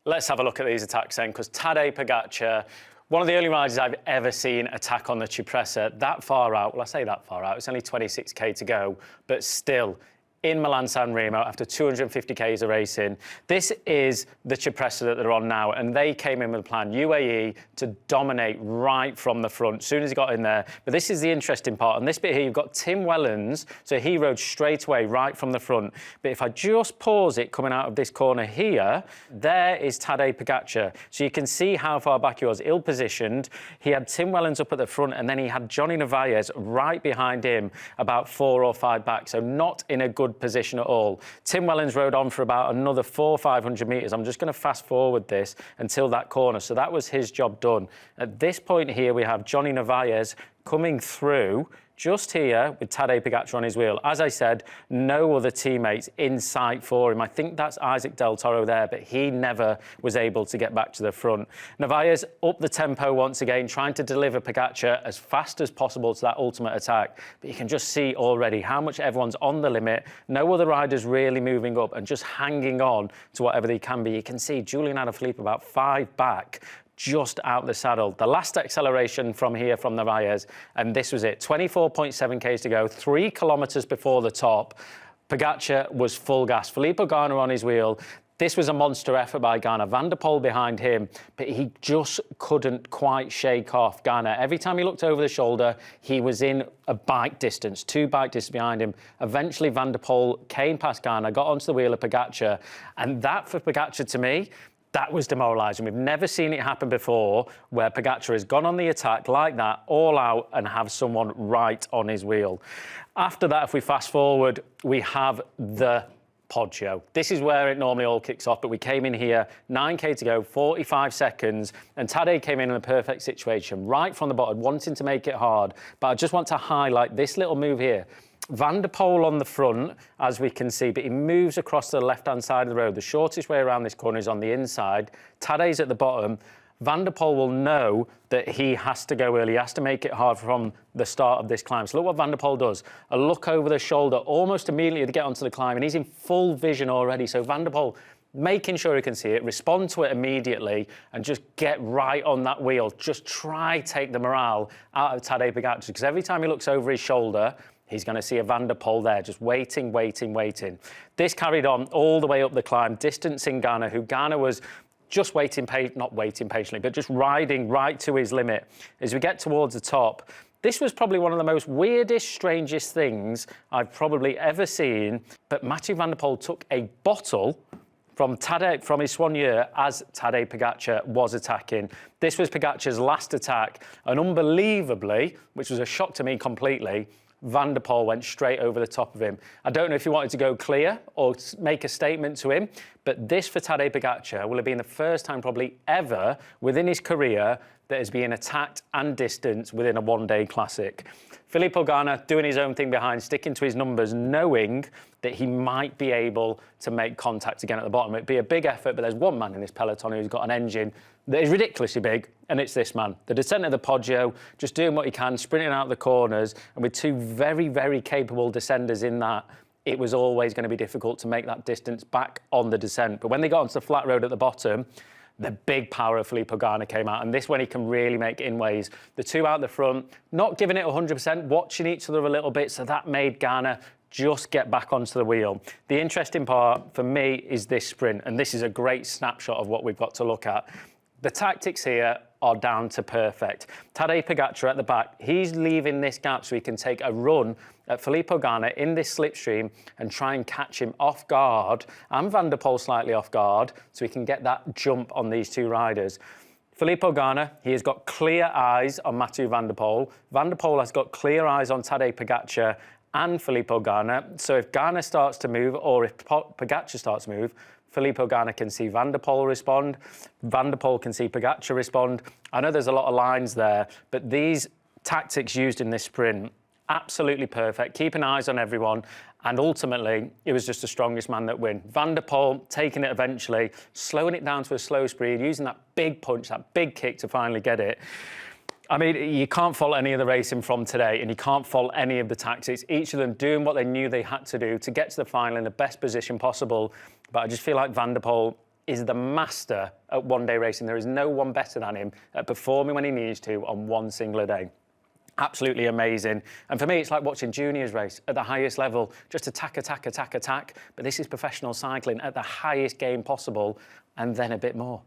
Let's have a look at these attacks then, because Tadej Pogacar, one of the only riders I've ever seen attack on the Cipressa that far out. Well, I say that far out, it's only 26k to go, but still, in Milan-San Remo after 250 k's of racing. This is the Cipressa that they're on now, and they came in with a plan, UAE, to dominate right from the front as soon as he got in there. But this is the interesting part. On this bit here, you've got Tim Wellens, so he rode straight away right from the front. But if I just pause it coming out of this corner here, there is Tadej Pogacar. So you can see how far back he was, ill-positioned. He had Tim Wellens up at the front, and then he had Johnny Narvaez right behind him, about 4 or 5 back, so not in a good position at all. Tim Wellens rode on for about another 400 or 500 metres. I'm just going to fast forward this until that corner. So that was his job done. At this point here, we have Johnny Narvaez coming through just here with Tadej Pogacar on his wheel. As I said, no other teammates in sight for him. I think that's Isaac Del Toro there, but he never was able to get back to the front. Narvaez up the tempo once again, trying to deliver Pogacar as fast as possible to that ultimate attack. But you can just see already how much everyone's on the limit. No other riders really moving up and just hanging on to whatever they can be. You can see Julian Alaphilippe about 5 back, just out the saddle. The last acceleration from here from Narvaez, and this was it. 24.7 k's to go, 3 kilometres before the top. Pogacar was full gas. Filippo Ganna on his wheel. This was a monster effort by Ganna. Van der Poel behind him, but he just couldn't quite shake off Ganna. Every time he looked over the shoulder, he was in a bike distance, 2 bike distance behind him. Eventually, Van der Poel came past Ganna, got onto the wheel of Pogacar, and that for Pogacar, to me, that was demoralising. We've never seen it happen before, where Pogacar has gone on the attack like that, all out, and have someone right on his wheel. After that, if we fast forward, we have the Poggio. This is where it normally all kicks off, but we came in here, 9k to go, 45 seconds, and Tadej came in a perfect situation, right from the bottom, wanting to make it hard. But I just want to highlight this little move here. Van der Poel on the front, as we can see, but he moves across to the left-hand side of the road. The shortest way around this corner is on the inside. Tadej's at the bottom. Van der Poel will know that he has to go early. He has to make it hard from the start of this climb. So look what Van der Poel does. A look over the shoulder almost immediately to get onto the climb, and he's in full vision already. So Van der Poel making sure he can see it, respond to it immediately, and just get right on that wheel. Just try take the morale out of Tadej Pogacar, because every time he looks over his shoulder, he's going to see a Van der Poel there, just waiting, waiting, waiting. This carried on all the way up the climb, distancing Ganna, who Ganna was just waiting, not waiting patiently, but just riding right to his limit. As we get towards the top, this was probably one of the most weirdest, strangest things I've probably ever seen. But Mathieu van der Poel took a bottle from his soigneur as Tadej Pogacar was attacking. This was Pogacar's last attack, and unbelievably, which was a shock to me completely, Van der Poel went straight over the top of him. I don't know if he wanted to go clear or make a statement to him, but this for Tadej Pogacar will have been the first time probably ever within his career that has been attacked and distanced within a one-day classic. Filippo Ganna doing his own thing behind, sticking to his numbers, knowing that he might be able to make contact again at the bottom. It'd be a big effort, but there's one man in this peloton who's got an engine that is ridiculously big, and it's this man. The descent of the Poggio, just doing what he can, sprinting out the corners, and with 2 very, very capable descenders in that, it was always going to be difficult to make that distance back on the descent. But when they got onto the flat road at the bottom, the big power of Filippo Ganna came out, and this when he can really make inways. The 2 out the front, not giving it 100%, watching each other a little bit, so that made Ganna just get back onto the wheel. The interesting part for me is this sprint, and this is a great snapshot of what we've got to look at. The tactics here are down to perfect. Tadej Pogacar at the back, he's leaving this gap so he can take a run at Filippo Ganna in this slipstream and try and catch him off guard, and Van der Poel slightly off guard, so he can get that jump on these 2 riders. Filippo Ganna, he has got clear eyes on Mathieu van der Poel. Van der Poel has got clear eyes on Tadej Pogacar and Filippo Ganna. So if Ganna starts to move, or if Pogacar starts to move, Filippo Ganna can see Van der Poel respond. Van der Poel can see Pogacar respond. I know there's a lot of lines there, but these tactics used in this sprint, absolutely perfect, keeping eyes on everyone, and ultimately, it was just the strongest man that win. Van der Poel taking it eventually, slowing it down to a slow speed, using that big punch, that big kick to finally get it. I mean, you can't fault any of the racing from today, and you can't fault any of the tactics. Each of them doing what they knew they had to do to get to the final in the best position possible. But I just feel like Van der Poel, is the master at one-day racing. There is no one better than him at performing when he needs to on one singular day. Absolutely amazing. And for me, it's like watching juniors race at the highest level, just attack, attack, attack, attack. But this is professional cycling at the highest game possible, and then a bit more.